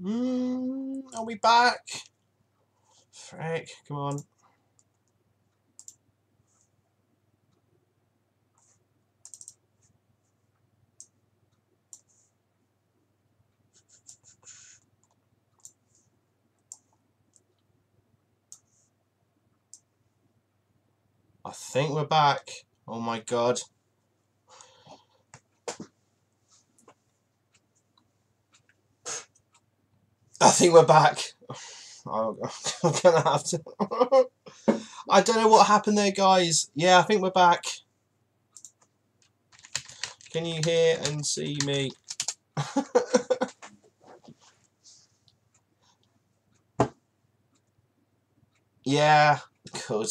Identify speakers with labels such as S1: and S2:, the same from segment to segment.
S1: Are we back? Frick, come on. I think we're back. Oh my god. I think we're back. I'm gonna have to. I don't know what happened there, guys. Yeah, I think we're back. Can you hear and see me? Yeah, good.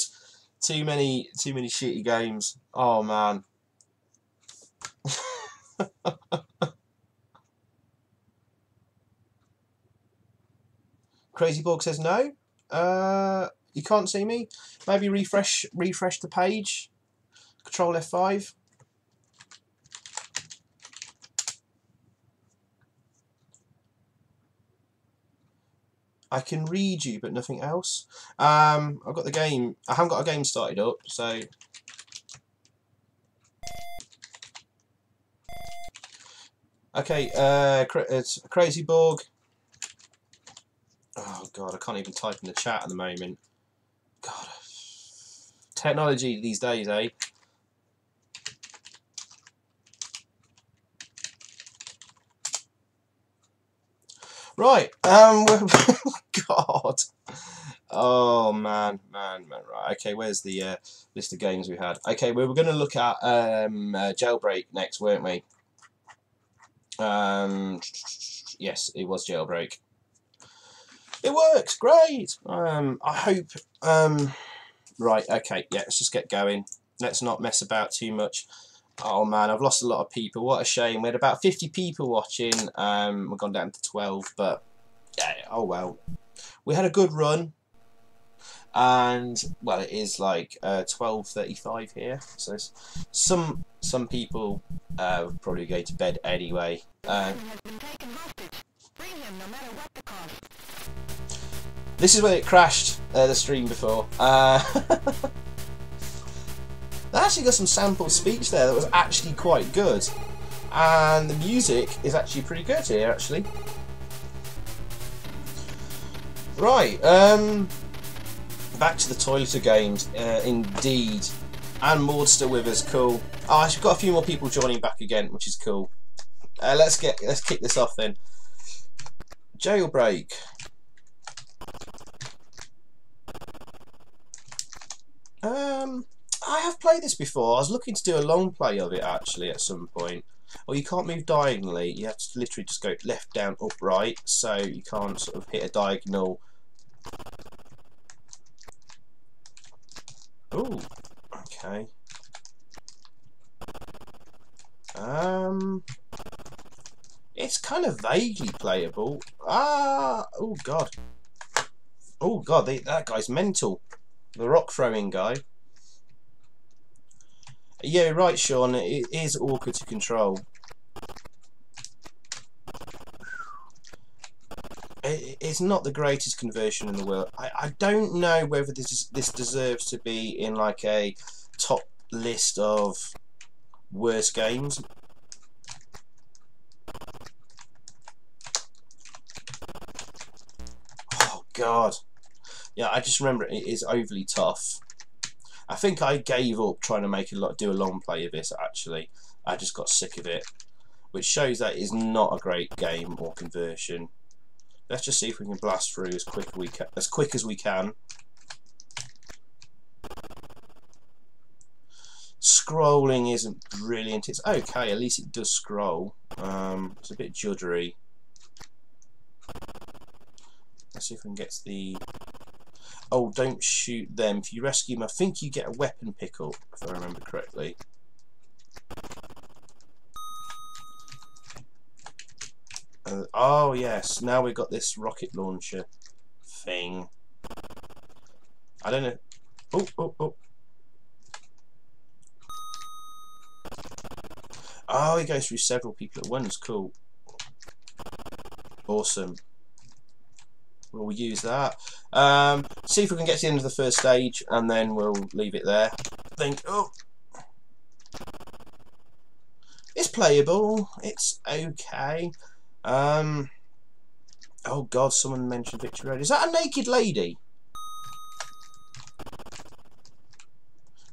S1: Too many shitty games. Oh man. Crazy Borg says no. You can't see me. Maybe refresh the page. Control F5. I can read you, but nothing else. I've got the game. I haven't got a game started up, so. Okay, it's Crazy Borg. Oh god, I can't even type in the chat at the moment. God, technology these days, eh? Right, God. Oh man. Right, okay. Where's the list of games we had? Okay, we were going to look at Jailbreak next, weren't we? Yes, it was Jailbreak. It works great. I hope. Right. Okay. Yeah. Let's just get going. Let's not mess about too much. Oh man, I've lost a lot of people. What a shame. We had about 50 people watching. We've gone down to 12, but yeah. Oh well. We had a good run. And well, it is like 12:35 here, so some people probably go to bed anyway. This is when it crashed the stream before. They actually got some sample speech there that was actually quite good, and the music is actually pretty good here actually. Right. Back to the toileter games, indeed. And Maud's still with us, cool. Oh, I've got a few more people joining back again, which is cool. Let's kick this off then. Jailbreak. I have played this before. I was looking to do a long play of it actually at some point. Well, you can't move diagonally. You have to literally just go left, down, up, right. So you can't sort of hit a diagonal. Ooh, okay. It's kind of vaguely playable. Oh god. Oh god, that guy's mental. The rock throwing guy. Yeah, right, Sean. It is awkward to control. It's not the greatest conversion in the world. I don't know whether this deserves to be in like a top list of worst games. Oh god. Yeah, I just remember it is overly tough. I think I gave up trying to do a long play of this actually. I just got sick of it, which shows that it is not a great game or conversion. Let's just see if we can blast through as quick as we can. Scrolling isn't brilliant. It's okay. At least it does scroll. It's a bit juddery. Let's see if we can get to the. Oh, don't shoot them. If you rescue them, I think you get a weapon pick-up, if I remember correctly. Oh yes, now we've got this rocket launcher thing. I don't know. Oh. Oh, he goes through several people at once. Cool. Awesome. we'll use that. See if we can get to the end of the first stage, and then we'll leave it there. Think, oh, it's playable. It's okay. Oh God, someone mentioned Victory Road. Is that a naked lady?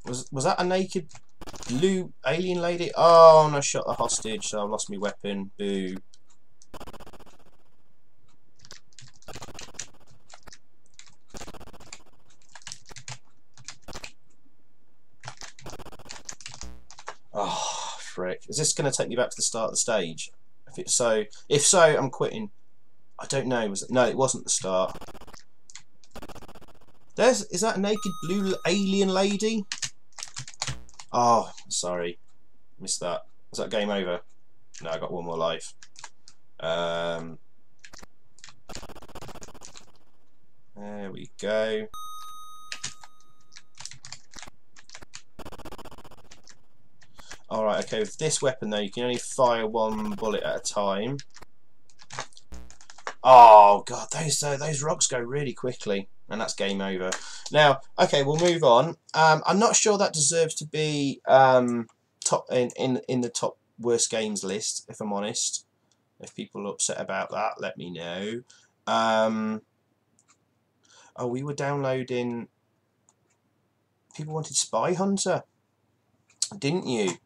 S1: Was that a naked blue alien lady? Oh, and I shot the hostage, so I've lost my weapon. Boo. Oh, frick. Is this going to take me back to the start of the stage? If so, I'm quitting. I don't know. No, it wasn't the start. Is that a naked blue alien lady? Oh, sorry. Missed that. Was that game over? No, I got one more life. There we go. Alright, okay, with this weapon though, you can only fire one bullet at a time. Oh god, those rocks go really quickly, and that's game over. Now, okay, we'll move on. I'm not sure that deserves to be top in the top worst games list, if I'm honest. If people are upset about that, let me know. Oh, we were downloading. People wanted Spy Hunter, didn't you?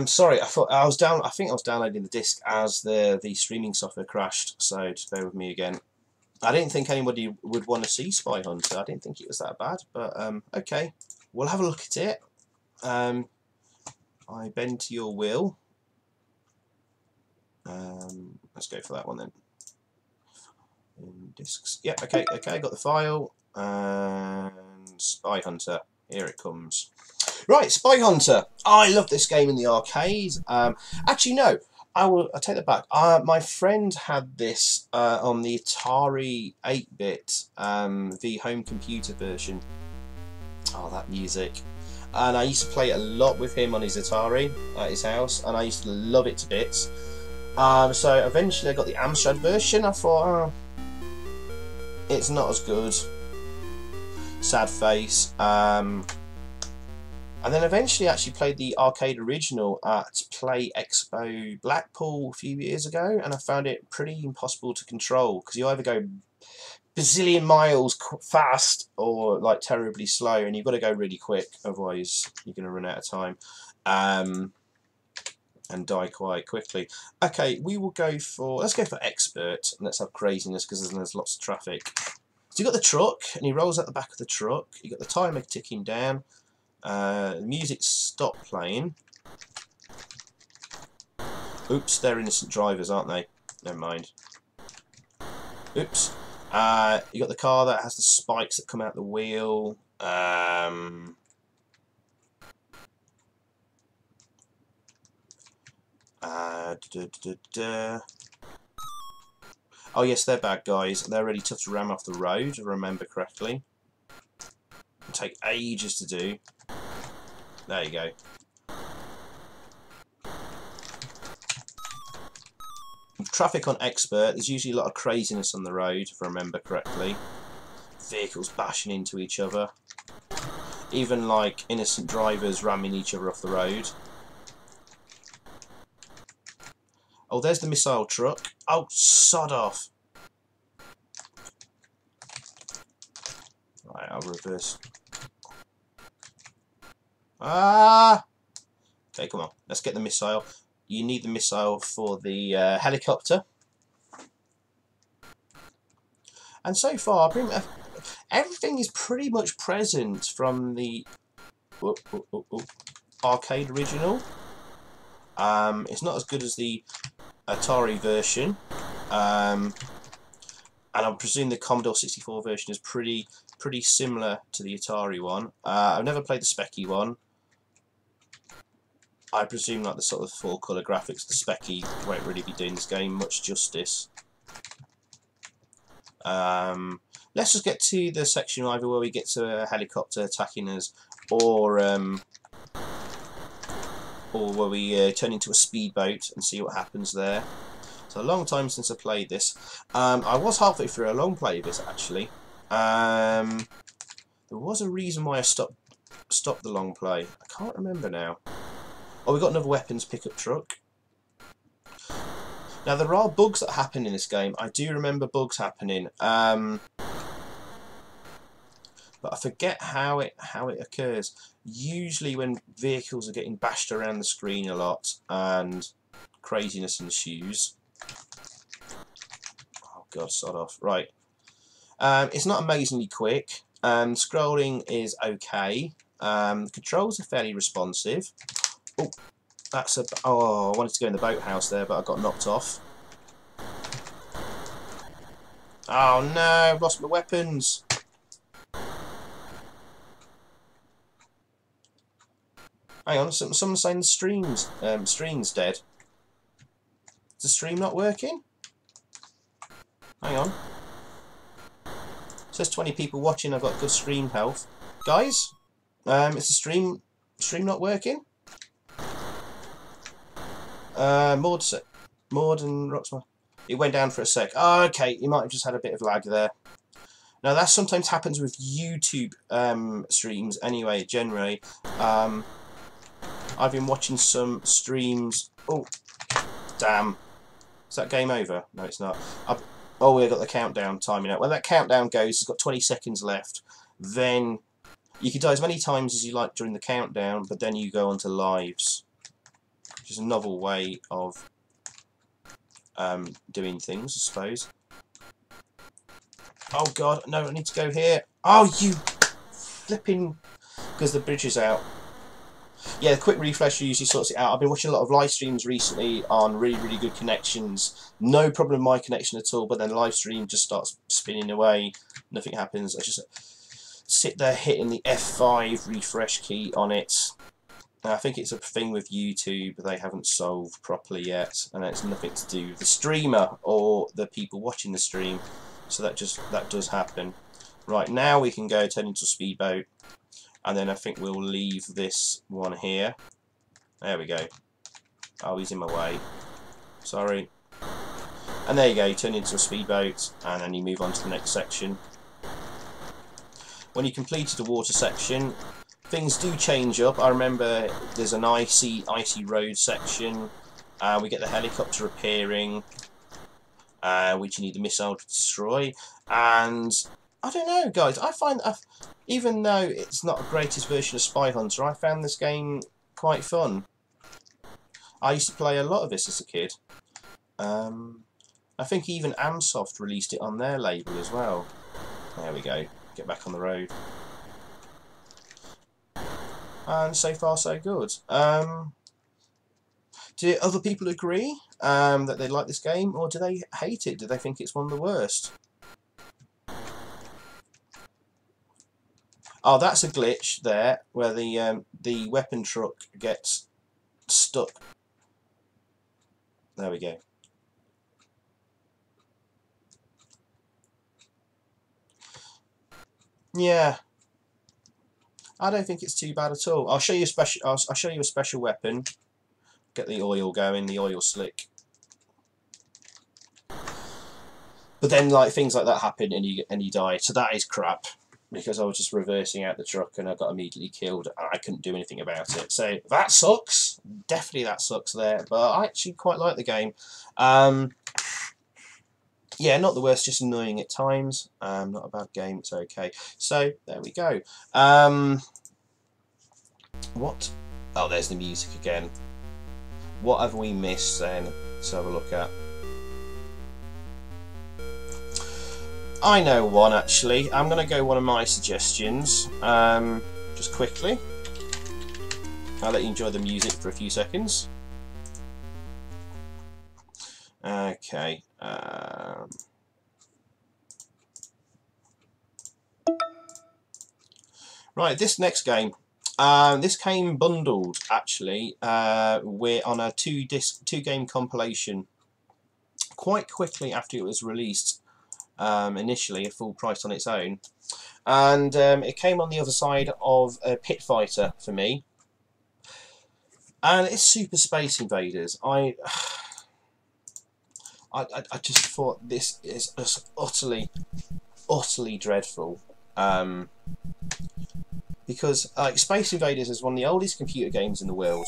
S1: Sorry, I think I was downloading the disc as the streaming software crashed, so just bear with me again. I didn't think anybody would want to see Spy Hunter. I didn't think it was that bad, but okay, we'll have a look at it. I bend to your will. Let's go for that one then. In discs. Yep. Okay. Okay. Got the file and Spy Hunter. Here it comes. Right, Spy Hunter. I love this game in the arcade. Actually, no. I'll take that back. My friend had this on the Atari 8-bit the home computer version. Oh, that music. And I used to play it a lot with him on his Atari at his house, and I used to love it to bits. So eventually I got the Amstrad version. I thought, oh, it's not as good. Sad face. And then eventually actually played the arcade original at Play Expo Blackpool a few years ago, and I found it pretty impossible to control, because you either go bazillion miles fast or like terribly slow, and you've got to go really quick, otherwise you're going to run out of time and die quite quickly. Okay, we will go for, let's go for Expert, and let's have craziness, because there's lots of traffic. So you got the truck, and he rolls out the back of the truck. You got the timer ticking down. The music stopped playing. Oops, they're innocent drivers, aren't they? Never mind. Oops. You got the car that has the spikes that come out the wheel. Oh yes, they're bad guys. They're really tough to ram off the road, if I remember correctly. It'll take ages to do. There you go. With traffic on Expert, there's usually a lot of craziness on the road, if I remember correctly. Vehicles bashing into each other. Even like innocent drivers ramming each other off the road. Oh, there's the missile truck. Oh, sod off. Right, I'll reverse. Ah! Okay, come on. Let's get the missile. You need the missile for the helicopter. And so far, everything is pretty much present from the arcade original. It's not as good as the Atari version. And I presume the Commodore 64 version is pretty similar to the Atari one. I've never played the Specky one. I presume like the sort of full colour graphics, the Specky won't really be doing this game much justice. Let's just get to the section either where we get to a helicopter attacking us, or where we turn into a speedboat and see what happens there. It's a long time since I played this. I was halfway through a long play of this actually. There was a reason why I stopped the long play. I can't remember now. Oh, we got another weapons pickup truck. Now there are bugs that happen in this game. I do remember bugs happening, but I forget how it occurs. Usually when vehicles are getting bashed around the screen a lot and craziness ensues. Oh god, sod off. Right. It's not amazingly quick. Scrolling is okay. The controls are fairly responsive. Oh, oh, I wanted to go in the boathouse there, but I got knocked off. Oh no, I've lost my weapons. Hang on, someone's saying the stream's dead. Is the stream not working? Hang on. It says 20 people watching. I've got good stream health. Guys, is the stream not working? Maud and Rocksmith. It went down for a sec. Oh, okay, you might have just had a bit of lag there. Now that sometimes happens with YouTube streams anyway, generally. I've been watching some streams. Oh, damn. Is that game over? No, it's not. Oh, we've got the countdown timing out. When that countdown goes, it's got 20 seconds left. Then you can die as many times as you like during the countdown, but then you go on to lives. Which is a novel way of doing things, I suppose. Oh god, no, I need to go here. Oh, you flipping... Because the bridge is out. Yeah, the quick refresh usually sorts it out. I've been watching a lot of live streams recently on really, really good connections. No problem with my connection at all, but then live stream just starts spinning away. Nothing happens. I just sit there hitting the F5 refresh key on it. I think it's a thing with YouTube they haven't solved properly yet, and it's nothing to do with the streamer or the people watching the stream. So that does happen. Right, now we can go turn into a speedboat, and then I think we'll leave this one here. There we go. Oh, he's in my way. Sorry. And there you go, you turn into a speedboat, and then you move on to the next section. When you completed the water section, things do change up. I remember there's an icy road section. We get the helicopter appearing, which you need the missile to destroy. And I don't know, guys. I find even though it's not the greatest version of Spy Hunter, I found this game quite fun. I used to play a lot of this as a kid. I think even Amsoft released it on their label as well. There we go. Get back on the road. And so far so good. Do other people agree that they like this game, or do they hate it? Do they think it's one of the worst? Oh, that's a glitch there, where the weapon truck gets stuck. There we go. Yeah. I don't think it's too bad at all. I'll show you a special. I'll show you a special weapon. Get the oil going, the oil slick. But then, like, things like that happen, and you die. So that is crap, because I was just reversing out the truck and I got immediately killed, and I couldn't do anything about it. So that sucks. Definitely that sucks there. But I actually quite like the game. Yeah, not the worst, just annoying at times. Not a bad game, it's okay. So, there we go. What? Oh, there's the music again. What have we missed then? Let's have a look at. I know one, actually. I'm going to go one of my suggestions. Just quickly. I'll let you enjoy the music for a few seconds. Okay. Right, this next game. This came bundled, actually. We're on a two-game compilation quite quickly after it was released. Initially, a full price on its own. And it came on the other side of Pit Fighter for me. And it's Super Space Invaders. I I just thought this is just utterly dreadful. Because Space Invaders is one of the oldest computer games in the world.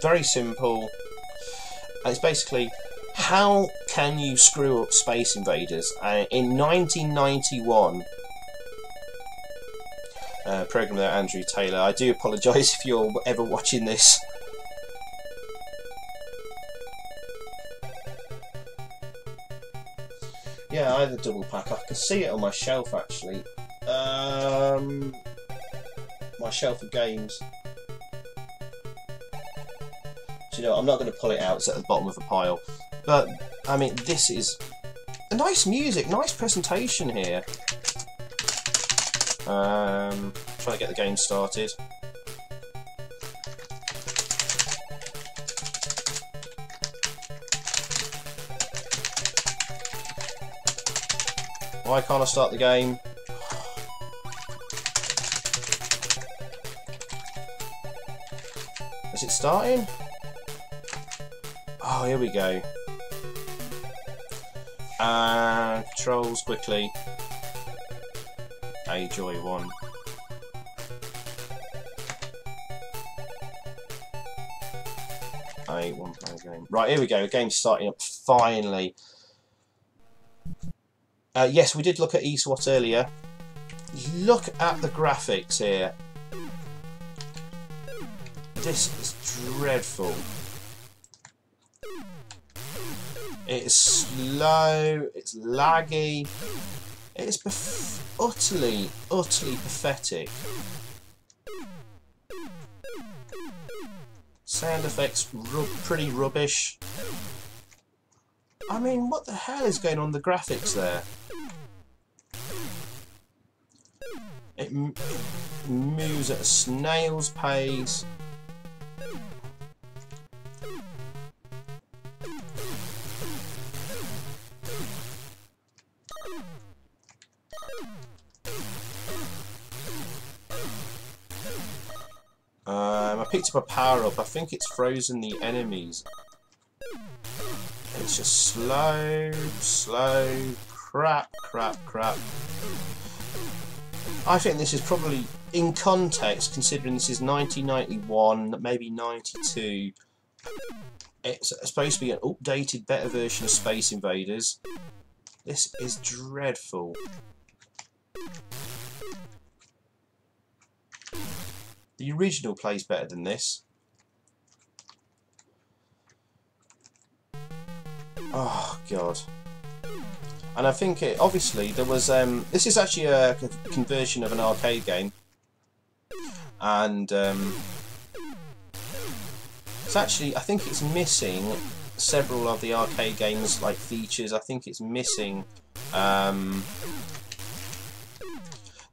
S1: Very simple. And it's basically, how can you screw up Space Invaders? In 1991, programmed by Andrew Taylor. I do apologise if you're ever watching this. Yeah, I had a double pack. I can see it on my shelf actually. My shelf of games. Do you know, I'm not going to pull it out, it's at the bottom of the pile. But, I mean, this is a nice music, nice presentation here. Trying to get the game started. Why can't I start the game? Is it starting? Oh, here we go. Controls quickly. A joy one. One player game. Right, here we go. The game's starting up finally. Yes, we did look at SWAT earlier. Look at the graphics here. This is dreadful. It's slow, it's laggy, it's utterly pathetic. Sound effects pretty rubbish. I mean, what the hell is going on with the graphics there? It moves at a snail's pace. I picked up a power-up. I think it's frozen the enemies. It's just slow, crap. I think this is probably, in context, considering this is 1991, maybe 92, it's supposed to be an updated, better version of Space Invaders. This is dreadful. The original plays better than this. Oh god. And I think it, obviously there was this is actually a conversion of an arcade game, and it's actually, I think it's missing several of the arcade games like features. I think it's missing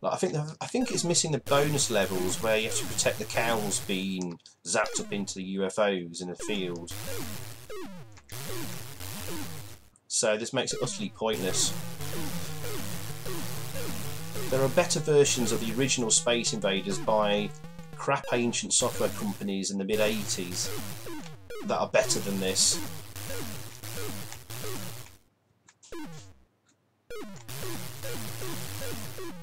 S1: I think it's missing the bonus levels where you have to protect the cows being zapped up into the UFOs in a field. So this makes it utterly pointless. There are better versions of the original Space Invaders by crap ancient software companies in the mid-80s that are better than this.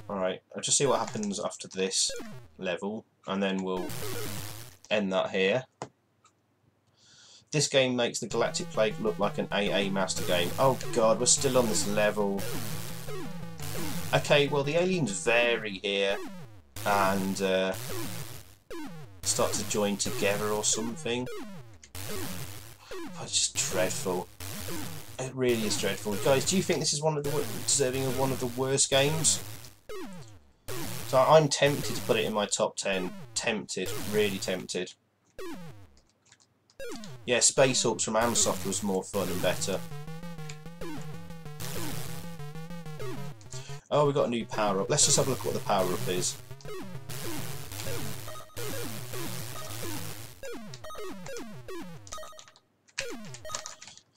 S1: Alright, I'll just see what happens after this level, and then we'll end that here. This game makes the Galactic Plague look like an AA Master game. Oh god, we're still on this level. Okay, well the aliens vary here, and start to join together or something. But it's just dreadful. It really is dreadful. Guys, do you think this is deserving of one of the worst games? So I'm tempted to put it in my top 10. Tempted, really tempted. Yeah, Space Hawks from Amstrad was more fun and better. Oh, we got a new power-up. Let's just have a look at what the power-up is.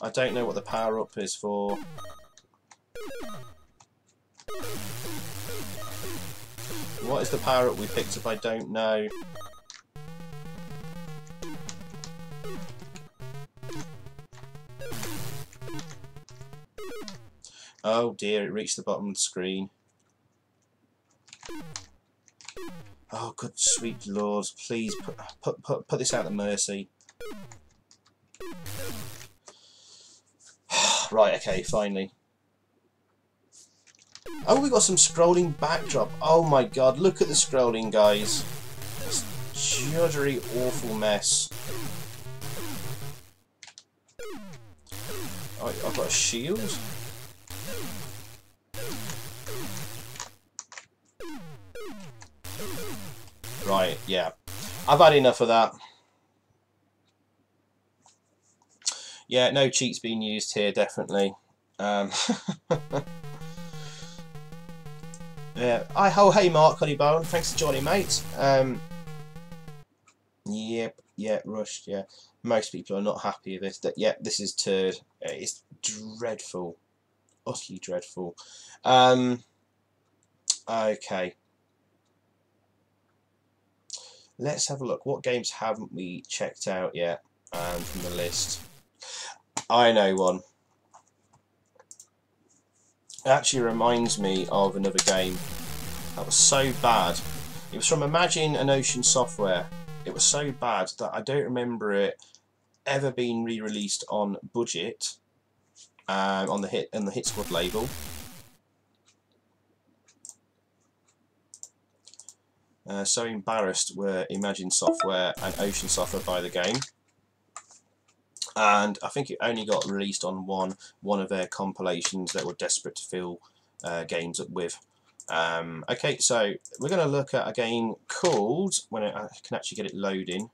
S1: I don't know what the power-up is for. What is the power-up we picked up? I don't know. Oh dear, it reached the bottom of the screen. Oh, good sweet Lord, please put this out of mercy. Right, okay, finally. Oh, we got some scrolling backdrop. Oh my god, look at the scrolling, guys. It's juddery, awful mess. Oh, I've got a shield. Right, yeah. I've had enough of that. Yeah, no cheats being used here, definitely. Yeah. Oh, hey Mark, Honeybone, thanks for joining, mate. Yep, yeah, rushed, yeah. Most people are not happy with this. Yeah, this is turd. It's dreadful. Utterly dreadful. Okay. Let's have a look. What games haven't we checked out yet from the list? I know one. It actually reminds me of another game that was so bad. It was from Imagine and Ocean Software. It was so bad that I don't remember it ever being re-released on budget on the Hit Squad label. So embarrassed were Imagine Software and Ocean Software by the game. And I think it only got released on one of their compilations that were desperate to fill games up with. Okay, so we're going to look at a game called, when I can actually get it loading,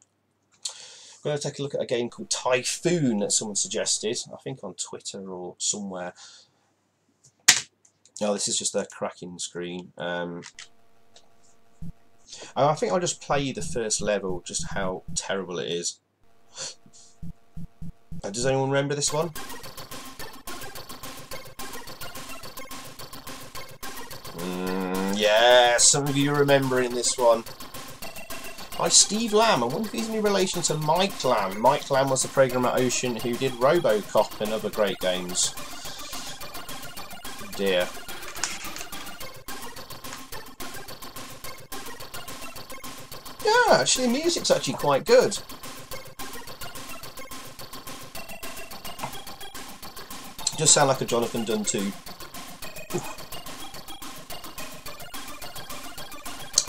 S1: we're going to take a look at a game called Typhoon that someone suggested, I think on Twitter or somewhere. Oh, this is just a cracking screen. I think I'll just play you the first level, just how terrible it is. Does anyone remember this one? Yeah, some of you are remembering this one. By Steve Lamb. I wonder if he's in relation to Mike Lamb. Mike Lamb was the programmer at Ocean who did RoboCop and other great games. Dear. Yeah, actually the music's actually quite good. Just sound like a Jonathan Dunn too.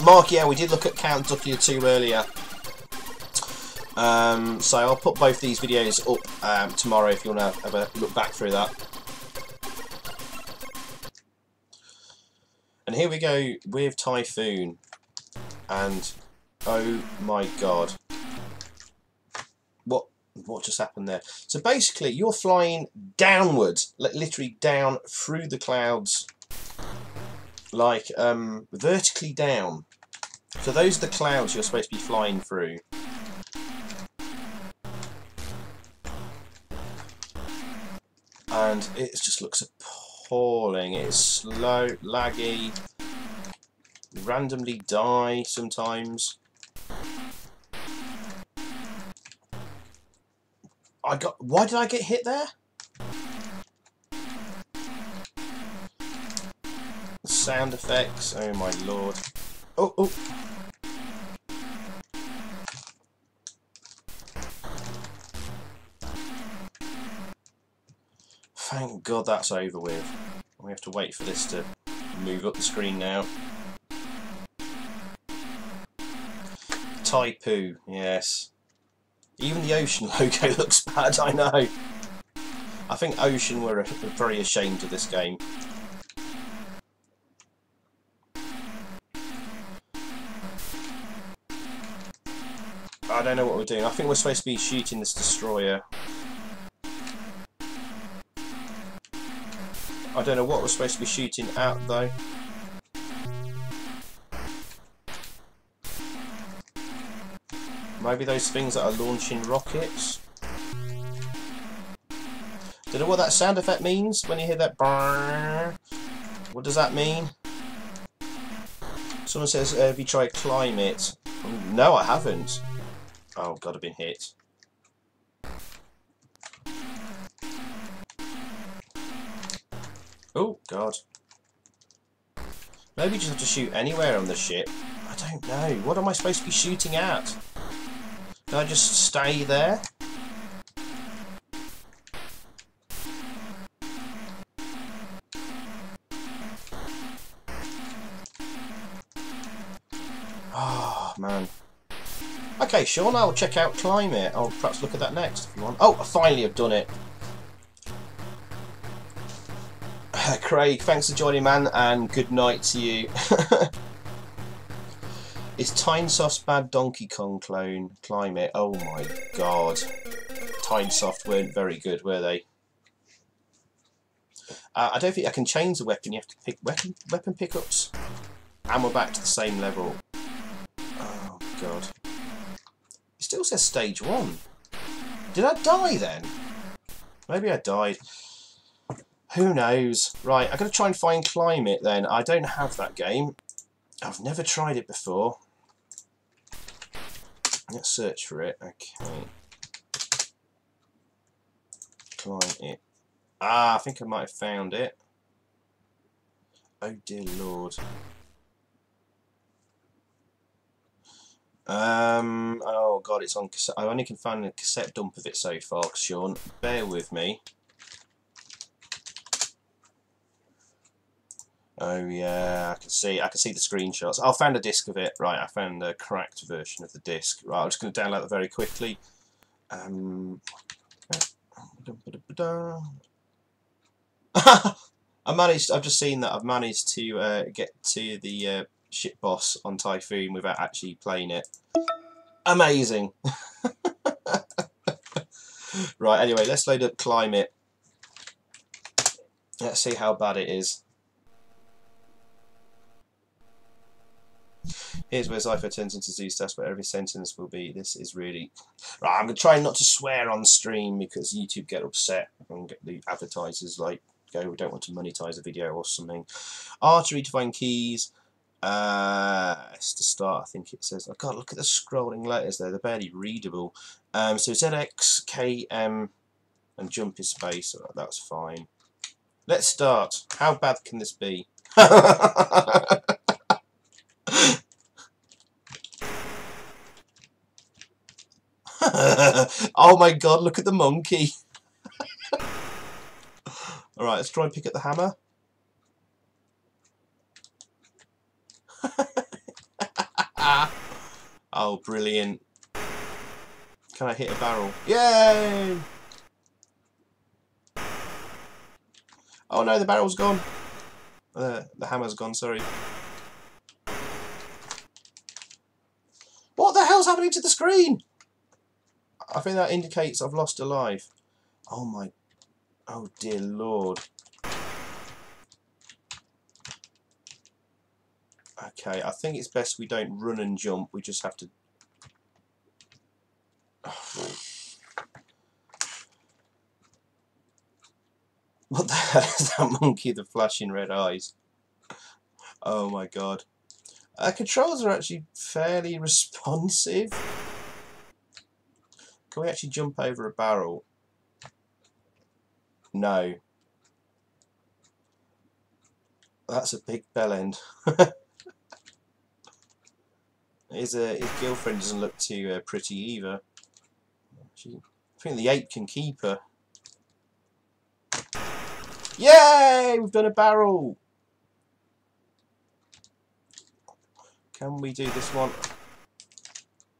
S1: Mark, yeah, we did look at Count Duckula 2 earlier. So I'll put both these videos up tomorrow if you want to have a look back through that. And here we go with Typhoon. And oh my god. What just happened there? So basically you're flying downwards, literally down through the clouds, like vertically down. So those are the clouds you're supposed to be flying through. And it just looks appalling. It's slow, laggy, randomly die sometimes. Why did I get hit there? Sound effects, oh my lord. Oh, oh. Thank God that's over with. We have to wait for this to move up the screen now. Typhoon, yes. Even the Ocean logo looks bad, I know. I think Ocean were very ashamed of this game. I don't know what we're doing. I think we're supposed to be shooting this destroyer. I don't know what we're supposed to be shooting at though. Maybe those things that are launching rockets. Don't know what that sound effect means when you hear that brrrr. What does that mean? Someone says, have you tried Climate? No, I haven't. Oh god, I've been hit. Oh, God. Maybe you just have to shoot anywhere on the ship. I don't know. What am I supposed to be shooting at? Can I just stay there? Oh, man. Okay, Sean, I'll check out Climate. I'll perhaps look at that next if you want. Oh, I finally have done it. Craig, thanks for joining, man, and good night to you. Is Tynesoft's bad Donkey Kong clone Climate? Oh my god. Tynesoft weren't very good, were they? I don't think I can change the weapon. You have to pick weapon pickups. And we're back to the same level. Oh god. It still says stage 1. Did I die then? Maybe I died. Who knows? Right, I've got to try and find Climate then. I don't have that game. I've never tried it before. Let's search for it. Okay. Climate. Ah, I think I might have found it. Oh dear lord. Oh god, it's on cassette. I only can find a cassette dump of it so far, Sean. Bear with me. Oh yeah, I can see the screenshots. I found a disc of it. Right, I found a cracked version of the disc. Right, I'm just going to download it very quickly. I managed. I've just seen that I've managed to get to the ship boss on Typhoon without actually playing it. Amazing. Right. Anyway, let's load up Climate. Let's see how bad it is. Here's where Xyphoe turns into Zeustas, where every sentence will be, this is really... Right, I'm going to try not to swear on stream because YouTube get upset and get the advertisers like, go, we don't want to monetize a video or something. Artery to find keys. It's to start, I think it says. Oh god, look at the scrolling letters there, they're barely readable. So ZX, KM, and jump is space. Right, that's fine. Let's start. How bad can this be? Oh my god, look at the monkey. Alright, let's try and pick up the hammer. Oh, brilliant. Can I hit a barrel? Yay! Oh no, the barrel's gone. The hammer's gone, sorry. What the hell's happening to the screen? I think that indicates I've lost a life. Oh my... Oh dear lord. Okay, I think it's best we don't run and jump. We just have to... What the hell is that monkey with the flashing red eyes? Oh my god. Controls are actually fairly responsive. Can we actually jump over a barrel? No. That's a big bell end. His girlfriend doesn't look too pretty either. I think the ape can keep her. Yay! We've done a barrel! Can we do this one?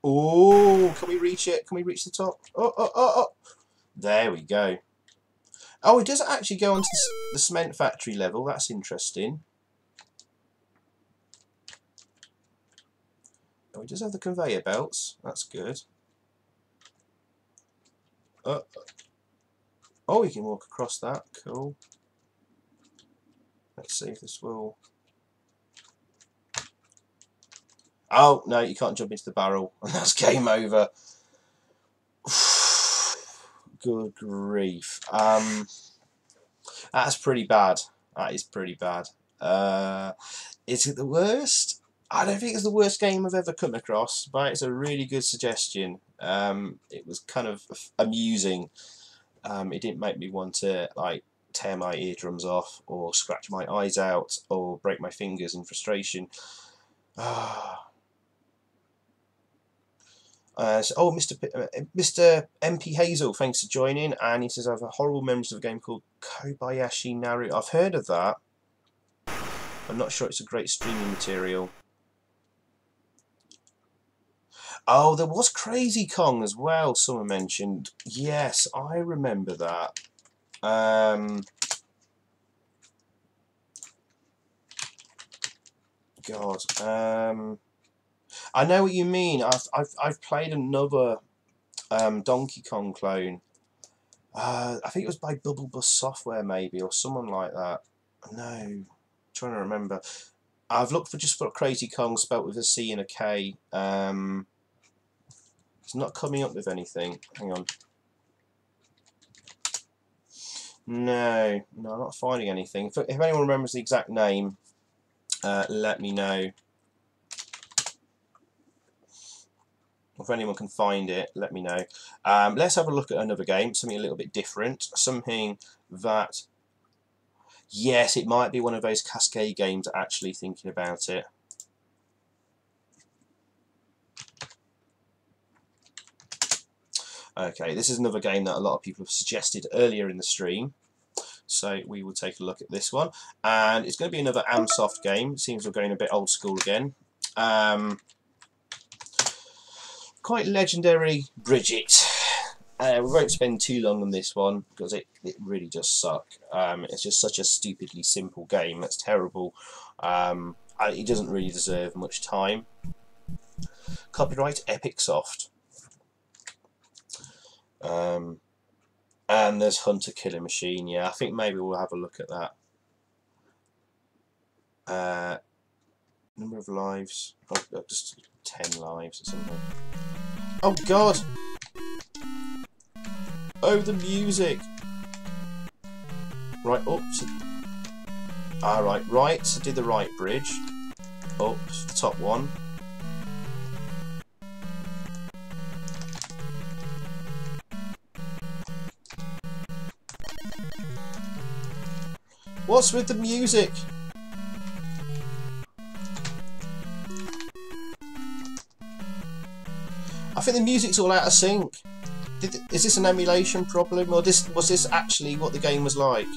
S1: Oh, can we reach it? Can we reach the top? Oh, oh, oh, oh. There we go. Oh, it does actually go onto the cement factory level. That's interesting. Oh, it does have the conveyor belts. That's good. Oh, we can walk across that. Cool. Let's see if this will... Oh, no, you can't jump into the barrel. And that's game over. Good grief. That's pretty bad. That is pretty bad. Is it the worst? I don't think it's the worst game I've ever come across, but it's a really good suggestion. It was kind of amusing. It didn't make me want to like tear my eardrums off, or scratch my eyes out, or break my fingers in frustration. Oh, Mr. MP Hazel, thanks for joining, and he says I have a horrible memories of a game called Kobayashi Naru. I've heard of that. I'm not sure it's a great streaming material. Oh, there was Crazy Kong as well, someone mentioned. Yes, I remember that. God. I know what you mean. I've played another Donkey Kong clone. I think it was by Bubble Bus Software, maybe, or someone like that. No, I'm trying to remember. I've looked for Crazy Kong spelt with a C and a K. It's not coming up with anything. Hang on. No, I'm not finding anything. If anyone remembers the exact name, let me know. If anyone can find it, let me know. Let's have a look at another game, something a little bit different, something that, yes, it might be one of those Cascade games, actually thinking about it. Okay, this is another game that a lot of people have suggested earlier in the stream, so we will take a look at this one. And it's going to be another Amsoft game. It seems we're going a bit old school again. Quite legendary Bridget. We won't spend too long on this one because it really does suck. It's just such a stupidly simple game. That's terrible. It doesn't really deserve much time. Copyright Epic Soft. And there's Hunter Killer Machine. Yeah, I think maybe we'll have a look at that. Number of lives. Oh, just 10 lives or something. Oh God! Oh, the music! Right, oops. Alright, right to do the right bridge. Up, the top one. What's with the music? I think the music's all out of sync. Is this an emulation problem, or was this actually what the game was like?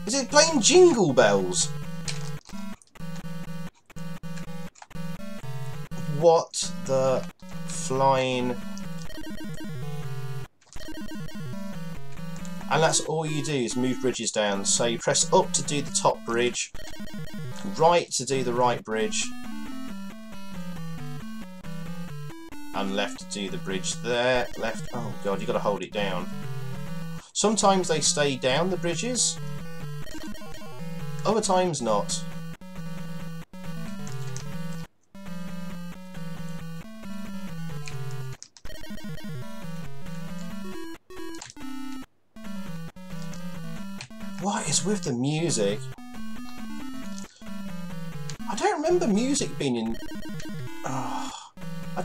S1: Is it playing Jingle Bells? What the flying... And that's all you do is move bridges down. So you press up to do the top bridge, right to do the right bridge, and left to do the bridge there. Left. Oh God, you got to hold it down. Sometimes they stay down, the bridges. Other times not. What is with the music? I don't remember music being in... I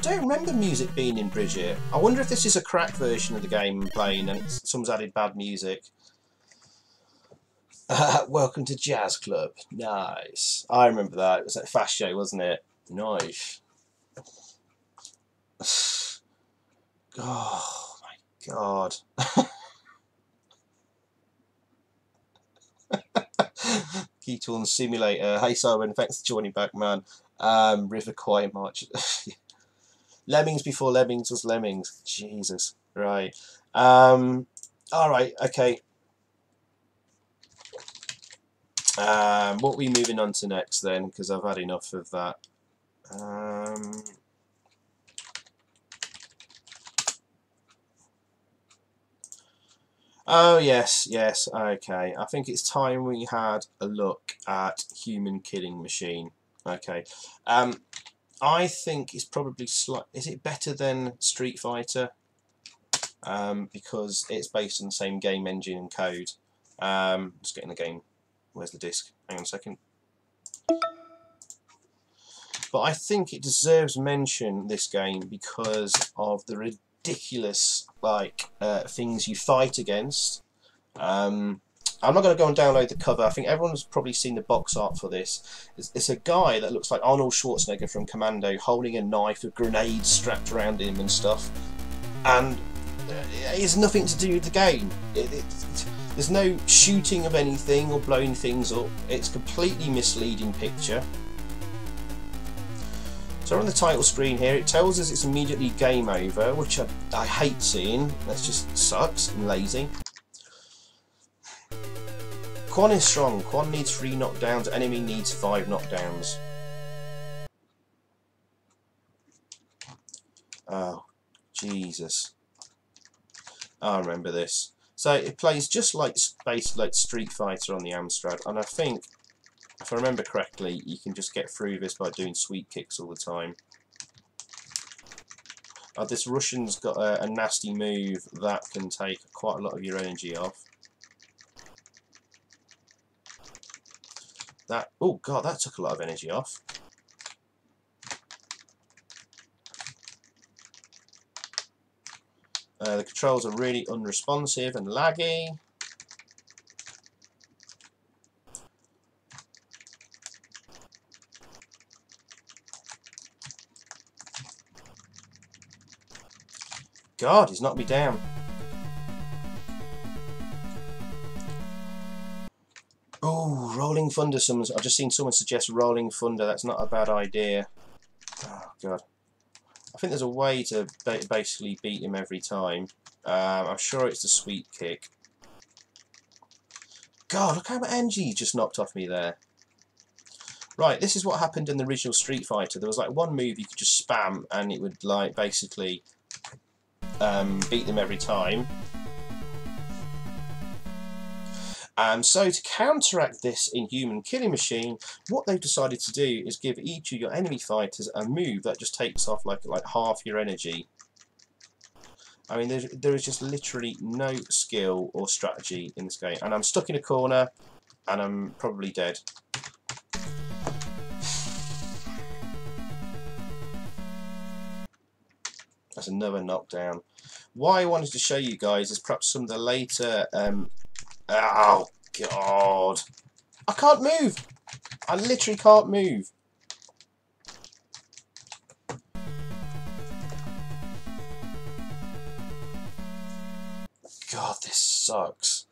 S1: don't remember music being in Bridget. I wonder if this is a cracked version of the game I'm playing and someone's added bad music. Welcome to Jazz Club. Nice. I remember that. It was like Fast Show, wasn't it? Nice. Oh my God. Keytoon Simulator. Hey Simon, thanks for joining back, man. River Quiet March. Lemmings before Lemmings was Lemmings. Jesus. Right. Alright, okay. What are we moving on to next then? Because I've had enough of that. Oh yes, yes, okay. I think it's time we had a look at Human Killing Machine. Okay. I think it's probably is it better than Street Fighter? Because it's based on the same game engine and code. Just getting the game. Where's the disc? Hang on a second. But I think it deserves mention, this game, because of the ridiculous like things you fight against. I'm not going to go and download the cover. I think everyone's probably seen the box art for this. It's a guy that looks like Arnold Schwarzenegger from Commando, holding a knife with grenades strapped around him and stuff. And it has nothing to do with the game. There's no shooting of anything or blowing things up. It's a completely misleading picture. So on the title screen here, it tells us it's immediately game over, which I hate seeing. That just sucks and lazy. Quan is strong. Quan needs 3 knockdowns. Enemy needs 5 knockdowns. Oh, Jesus. I remember this. So it plays just like Street Fighter on the Amstrad, and I think, if I remember correctly, you can just get through this by doing sweep kicks all the time. This Russian's got a nasty move that can take quite a lot of your energy off. Oh god, that took a lot of energy off. The controls are really unresponsive and laggy. God, he's knocked me down. Oh, Rolling Thunder. I've just seen someone suggest Rolling Thunder. That's not a bad idea. Oh, God. I think there's a way to basically beat him every time. I'm sure it's the sweep kick. God, look how much energy he just knocked off me there. Right, this is what happened in the original Street Fighter. There was like one move you could just spam and it would like basically beat them every time. So to counteract this in Human Killing Machine, what they've decided to do is give each of your enemy fighters a move that just takes off like half your energy. I mean, there is just literally no skill or strategy in this game, and I'm stuck in a corner, and I'm probably dead. That's another knockdown. What I wanted to show you guys is perhaps some of the later. Oh God! I can't move. I literally can't move. God, this sucks.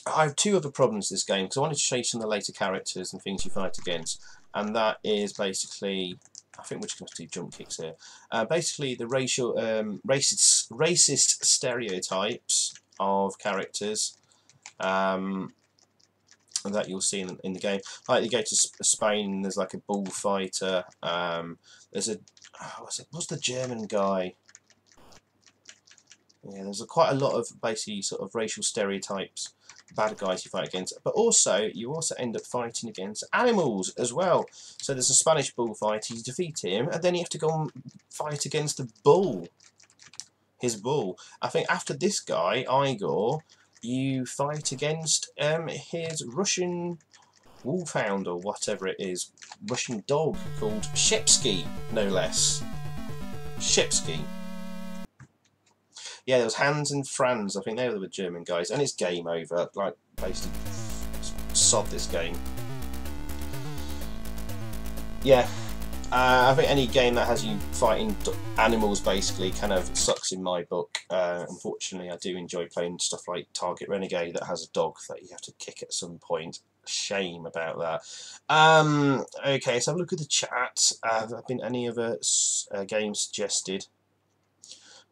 S1: I have 2 other problems with this game, because I wanted to show you some of the later characters and things you fight against, and that is basically, I think we're just going to do jump kicks here. Basically, the racist stereotypes of characters that you'll see in the game. Like you go to Spain, there's like a bullfighter. There's a what's the German guy? Yeah, there's quite a lot of basically sort of racial stereotypes, bad guys you fight against, but also you also end up fighting against animals as well. So there's a Spanish bullfighter, you defeat him, and then you have to go and fight against the bull. His bull. I think after this guy, Igor, you fight against his Russian wolfhound or whatever it is, Russian dog called Shepsky, no less. Shepsky. Yeah, there was Hans and Franz, I think they were the German guys, and it's game over. Like, basically, sod this game. Yeah, I think any game that has you fighting animals basically kind of sucks in my book. Unfortunately, I do enjoy playing stuff like Target Renegade that has a dog that you have to kick at some point. Shame about that. Okay, let's have a look at the chat. Have there been any other games suggested?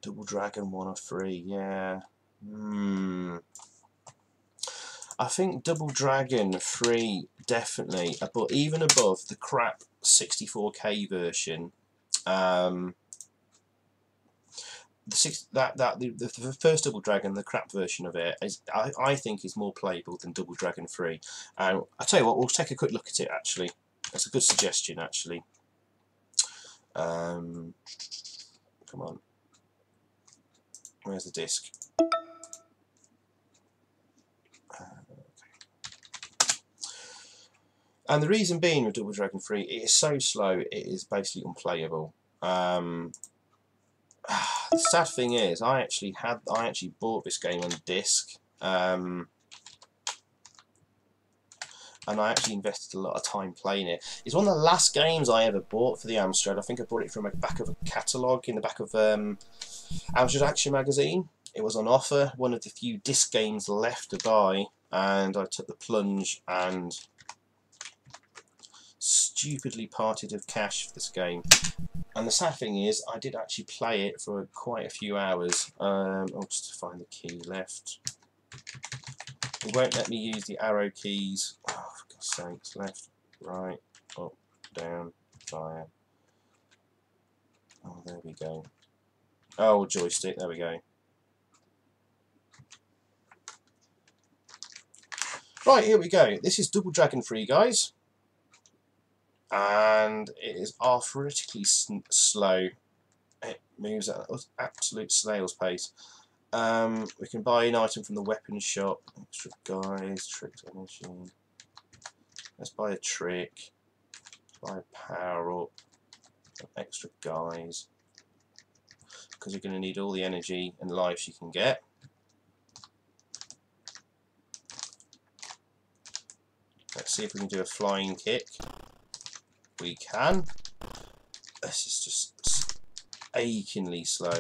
S1: Double Dragon 1 or 3, yeah. I think Double Dragon 3 definitely, but even above the crap 64K version. The first Double Dragon, the crap version of it, is I think is more playable than Double Dragon 3. I'll tell you what, we'll take a quick look at it actually. That's a good suggestion actually. Come on. Where's the disc? And the reason being with Double Dragon 3, it is so slow, it is basically unplayable. The sad thing is, I actually bought this game on disc, and I actually invested a lot of time playing it. It's one of the last games I ever bought for the Amstrad. I think I bought it from the back of a catalogue in the back of Amstrad Action magazine. It was on offer, one of the few disc games left to buy, and I took the plunge and stupidly parted with cash for this game. And the sad thing is, I did actually play it for quite a few hours. I'll just find the key left. It won't let me use the arrow keys. Oh, for God's sakes. Left, right, up, down, fire. Oh, there we go. Oh, joystick, there we go. Right, here we go. This is Double Dragon 3, guys. And it is arthritically slow. It moves at an absolute snail's pace. We can buy an item from the weapons shop. Extra guys, tricked energy. Let's buy a trick. Buy a power up. Extra guys. Because you're going to need all the energy and lives you can get. Let's see if we can do a flying kick. We can. This is just achingly slow.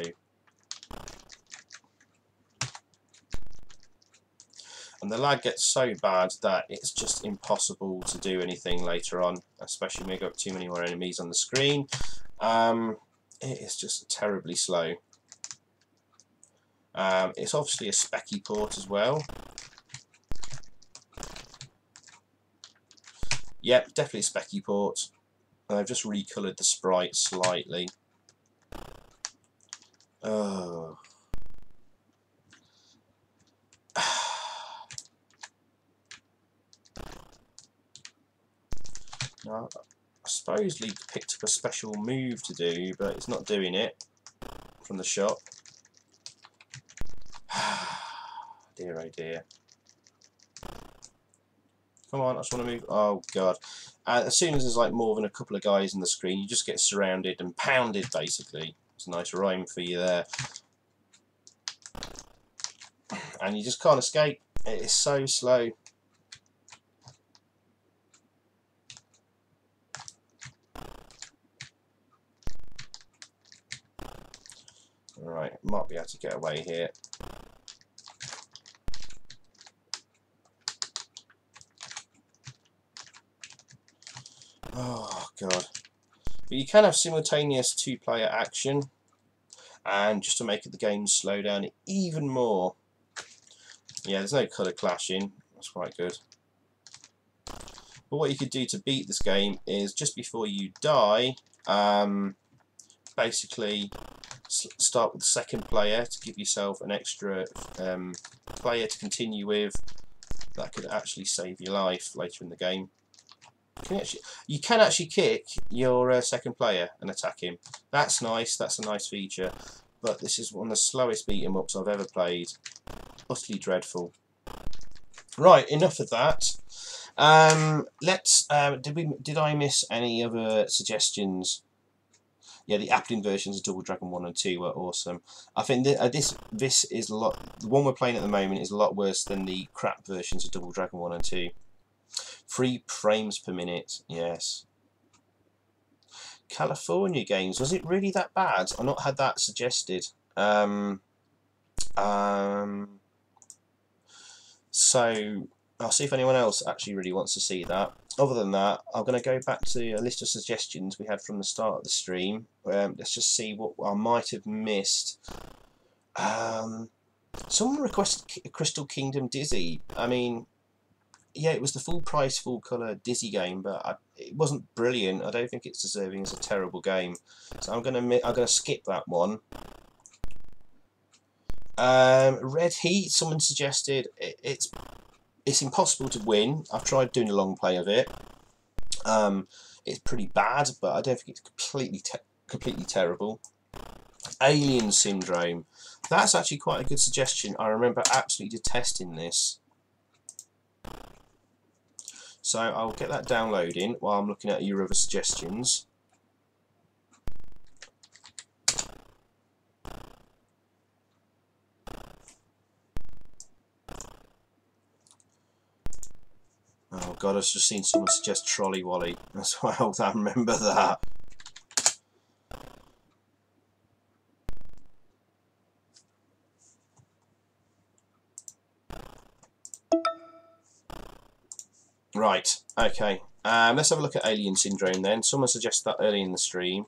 S1: And the lag gets so bad that it's just impossible to do anything later on, especially when you've got too many more enemies on the screen. It is just terribly slow. It's obviously a specky port as well. Yep, definitely a specky port. And I've just recoloured the sprite slightly. Oh. Now, I supposedly picked up a special move to do, but it's not doing it from the shop. Dear oh dear. Come on, I just want to move. Oh god. As soon as there's like more than a couple of guys on the screen, you just get surrounded and pounded basically. It's a nice rhyme for you there. And you just can't escape. It is so slow. Alright, might be able to get away here. Oh god. But you can have simultaneous two-player action, and just to make the game slow down even more. Yeah, there's no colour clashing. That's quite good. But what you could do to beat this game is just before you die, basically start with the second player to give yourself an extra player to continue with. That could actually save your life later in the game. You can actually kick your second player and attack him. That's nice. That's a nice feature. But this is one of the slowest beat 'em ups I've ever played. Utterly dreadful. Right, enough of that. Let's. Did I miss any other suggestions? Yeah, the Appling versions of Double Dragon 1 and 2 were awesome. I think this is a lot. The one we're playing at the moment is a lot worse than the crap versions of Double Dragon 1 and 2. 3 frames per minute, yes. California games, was it really that bad? I've not had that suggested. So I'll see if anyone else actually really wants to see that. Other than that, I'm going to go back to a list of suggestions we had from the start of the stream. Let's just see what I might have missed. Someone requested Crystal Kingdom Dizzy. I mean, yeah, it was the full price, full colour Dizzy game, but it wasn't brilliant. I don't think it's deserving as a terrible game. So I'm gonna skip that one. Red Heat. Someone suggested it's impossible to win. I've tried doing a long play of it. It's pretty bad, but I don't think it's completely terrible. Alien Syndrome. That's actually quite a good suggestion. I remember absolutely detesting this. So I'll get that downloading while I'm looking at your other suggestions. god, I've just seen someone suggest Trolley Wally. That's why I remember that. Right, okay. Let's have a look at Alien Syndrome then. Someone suggested that early in the stream.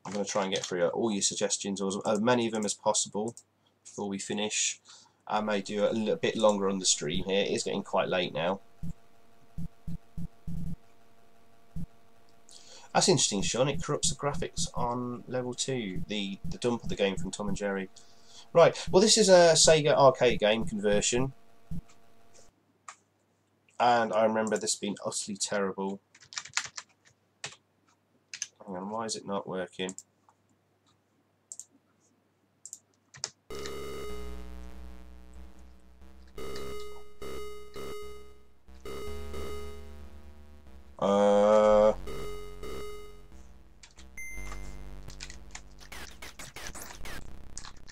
S1: I'm going to try and get through all your suggestions, or as many of them as possible, before we finish. I may do a little bit longer on the stream here. It is getting quite late now. That's interesting, Sean. It corrupts the graphics on level 2, the dump of the game from Tom and Jerry. Right, well this is a Sega arcade game conversion. And I remember this being utterly terrible. Hang on, why is it not working?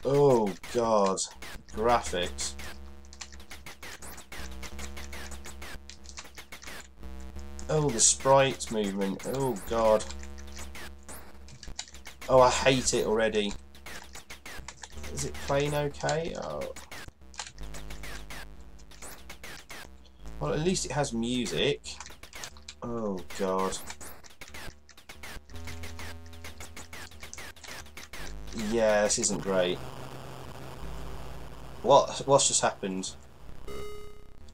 S1: Oh god, graphics. Oh, the sprite movement. Oh god. Oh, I hate it already. Is it playing okay? Oh. Well, at least it has music. Oh god. Yeah, this isn't great. What's just happened?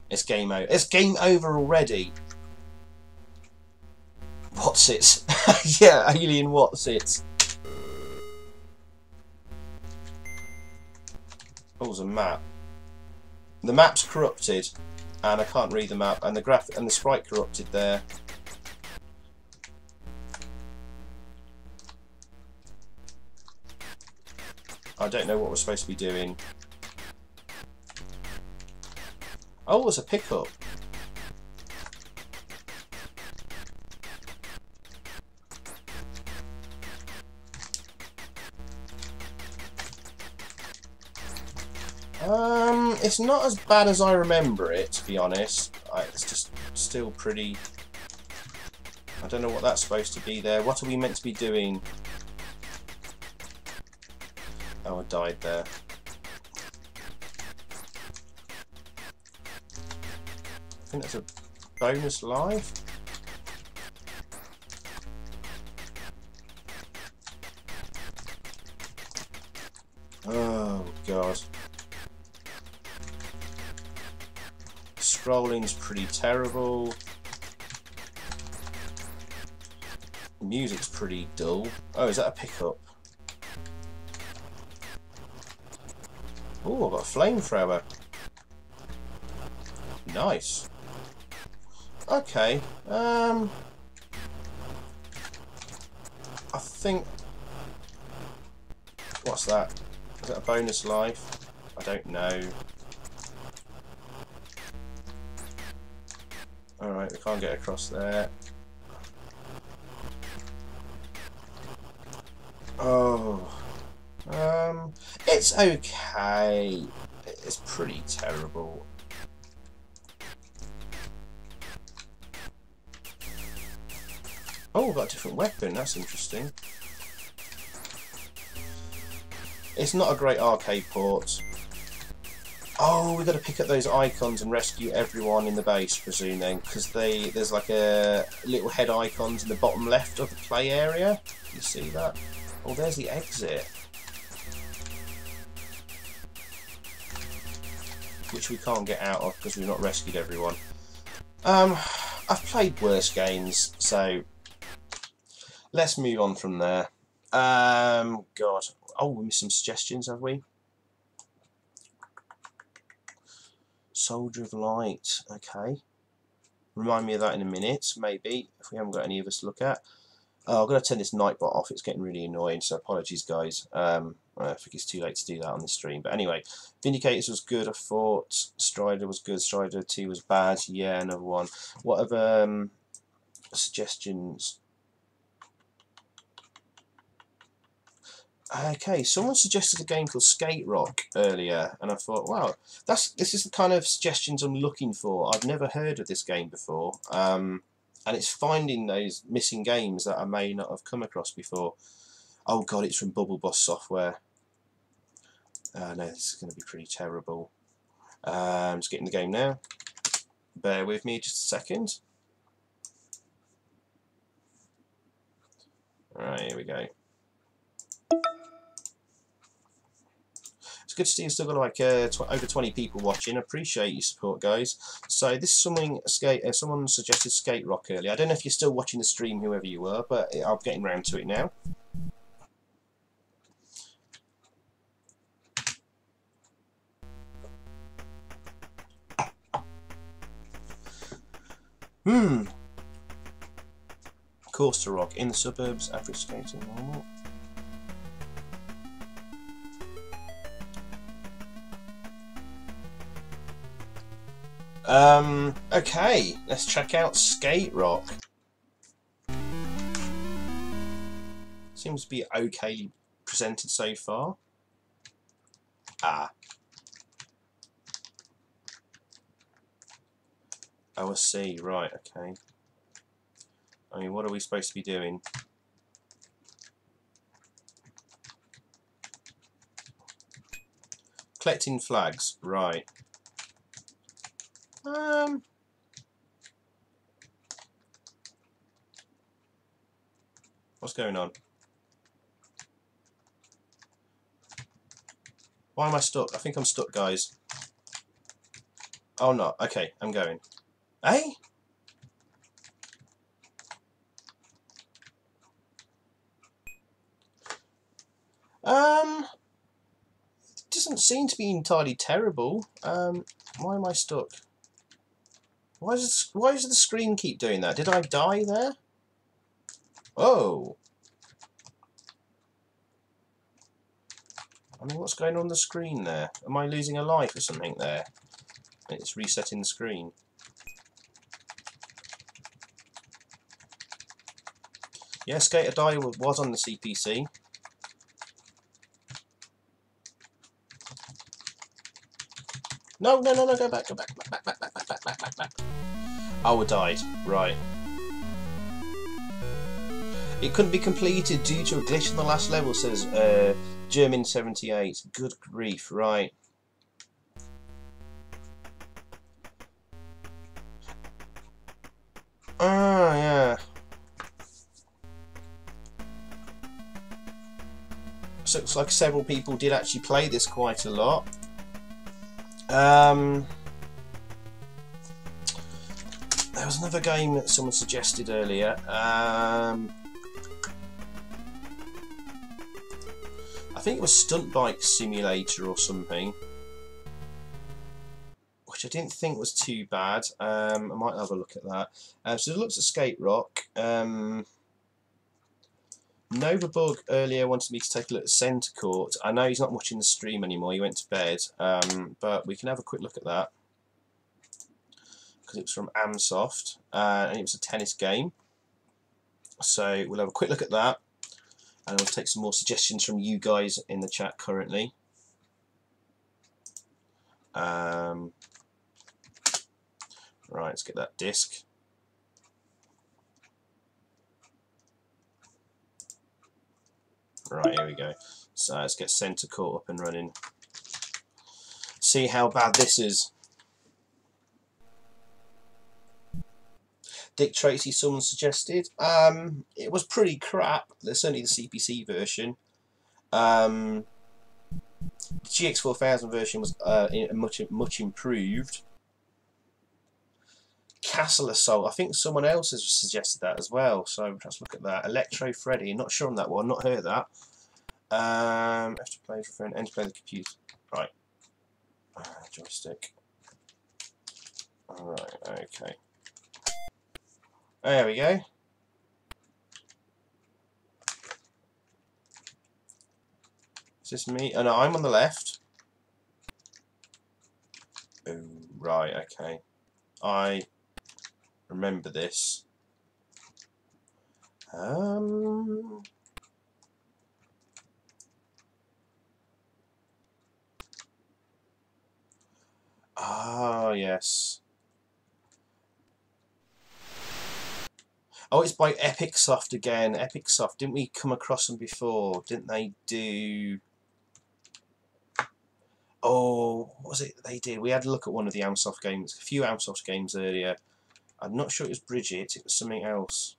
S1: It's game over. It's game over already. What's it? Yeah, Alien what's it? Oh, there's a map. The map's corrupted, and I can't read the map, and the sprite corrupted there. I don't know what we're supposed to be doing. Oh, there's a pickup. It's not as bad as I remember it, to be honest. It's just still pretty... I don't know what that's supposed to be there. What are we meant to be doing? Oh, I died there. I think that's a bonus life. Oh, God. Scrolling's pretty terrible. The music's pretty dull. Oh, is that a pickup? Oh, I've got a flamethrower. Nice. Okay. I think... What's that? Is that a bonus life? I don't know. Alright, we can't get across there. Oh. It's okay. It's pretty terrible. Oh, we've got a different weapon. That's interesting. It's not a great arcade port. Oh, we've got to pick up those icons and rescue everyone in the base, presuming, because there's like a little head icons in the bottom left of the play area. Can you see that? Oh, there's the exit, which we can't get out of because we've not rescued everyone. I've played worse games, so let's move on from there. God. Oh, we missed some suggestions, have we? Soldier of Light, okay. Remind me of that in a minute, maybe, if we haven't got any of us to look at. Oh, I've got to turn this Nightbot off, it's getting really annoying, so apologies guys. I think it's too late to do that on the stream. But anyway, Vindicators was good, I thought. Strider was good, Strider 2 was bad, yeah, another one. What other suggestions? Okay, someone suggested a game called Skate Rock earlier, and I thought, wow, this is the kind of suggestions I'm looking for. I've never heard of this game before, and it's finding those missing games that I may not have come across before. Oh god, it's from Bubble Boss Software. No, this is going to be pretty terrible. Just getting the game now. Bear with me just a second. Alright, here we go. It's good to see you've still got like over 20 people watching. I appreciate your support, guys. So this is someone suggested Skate Rock earlier. I don't know if you're still watching the stream, whoever you were, but I'm getting round to it now. Course to Rock in the suburbs, average skating normal. Okay, let's check out Skate Rock. Seems to be okay presented so far. Oh, I see, right, okay. I mean, what are we supposed to be doing? Collecting flags, right. What's going on? Why am I stuck? I think I'm stuck, guys. Oh, no. Okay, I'm going. Eh? It doesn't seem to be entirely terrible. Why am I stuck? Why does the screen keep doing that? Did I die there? Oh. I mean, what's going on the screen there? Am I losing a life or something there? It's resetting the screen. Yeah, Skater Die was on the CPC. No, no, no, no, go back, go back, back. Oh, I died. Right. It couldn't be completed due to a glitch in the last level, says German 78. Good grief, right. Ah, yeah. So it looks like several people did actually play this quite a lot. There was another game that someone suggested earlier. I think it was Stunt Bike Simulator or something, which I didn't think was too bad. I might have a look at that. So it looks at Skate Rock. Novabug earlier wanted me to take a look at Centre Court. I know he's not watching the stream anymore, he went to bed, but we can have a quick look at that. Because it was from Amsoft, and it was a tennis game. So we'll have a quick look at that, and I'll take some more suggestions from you guys in the chat currently. Right, let's get that disc. Right, here we go. So let's get Centre Court up and running. See how bad this is. Dick Tracy, someone suggested. It was pretty crap. There's only the CPC version. The GX4000 version was much improved. Castle Assault. I think someone else has suggested that as well. So let's look at that. Electro Freddy. Not sure on that one. Not heard that. Have to play for a friend and to play the computer. Right. Joystick. Alright, okay. There we go. Is this me? Oh no, I'm on the left. Oh, right, okay. I remember this. Ah, yes. Oh, it's by Epic Soft again. Epic Soft. Didn't we come across them before? Didn't they do... Oh, what was it they did? We had a look at one of the Amsoft games, a few Amsoft games earlier. I'm not sure it was Bridget, it was something else.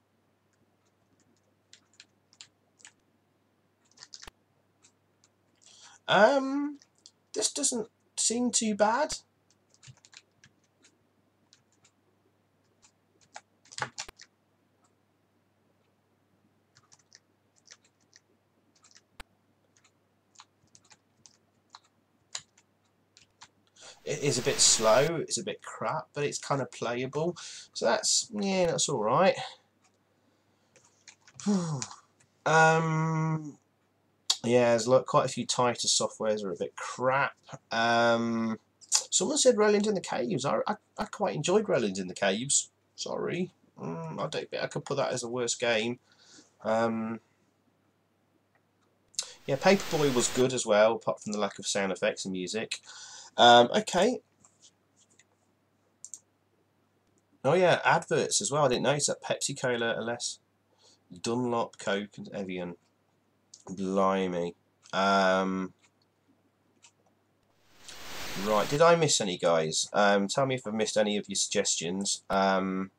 S1: This doesn't seem too bad. It is a bit slow, it's a bit crap, but it's kind of playable. So that's, yeah, that's alright. Yeah, there's quite a few tighter softwares are a bit crap. Someone said Roland in the Caves. I quite enjoyed Roland in the Caves. Sorry. I don't think I could put that as the worst game. Yeah, Paperboy was good as well, apart from the lack of sound effects and music. Okay. Oh yeah, adverts as well. I didn't notice that. Pepsi Cola, LS, Dunlop, Coke, and Evian. Blimey. Right, did I miss any, guys? Tell me if I've missed any of your suggestions. Someone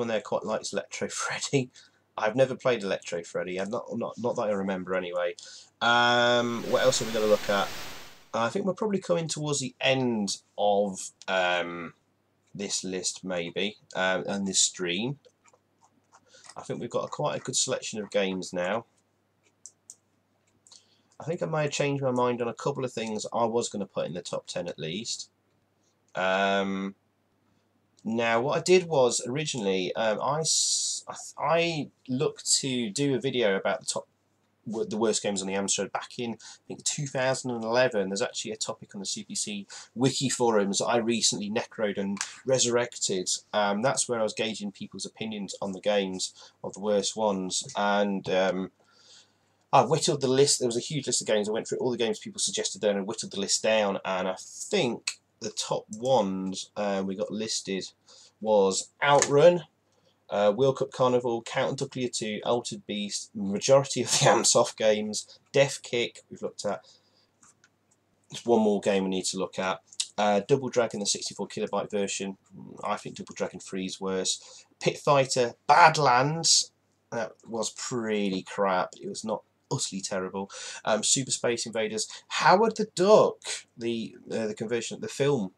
S1: there quite likes Electro Freddy. I've never played Electro Freddy, and not that I remember anyway. What else have we got to look at? I think we're probably coming towards the end of this list, maybe, and this stream. I think we've got quite a good selection of games now. I think I may have changed my mind on a couple of things I was going to put in the top 10 at least. Now, what I did was originally I looked to do a video about the worst games on the Amstrad back in, I think, 2011. There's actually a topic on the CPC wiki forums that I recently necroed and resurrected. That's where I was gauging people's opinions on the games of the worst ones, and I whittled the list. There was a huge list of games. I went through all the games people suggested there and whittled the list down, and I think the top ones we got listed was Outrun, World Cup Carnival, Count and Duck Leader 2, Altered Beast, majority of the Amsoft games, Death Kick, we've looked at. There's one more game we need to look at. Double Dragon, the 64 kilobyte version. I think Double Dragon 3 is worse. Pit Fighter, Badlands, that was pretty crap. It was not utterly terrible. Super Space Invaders, Howard the Duck, the conversion, the film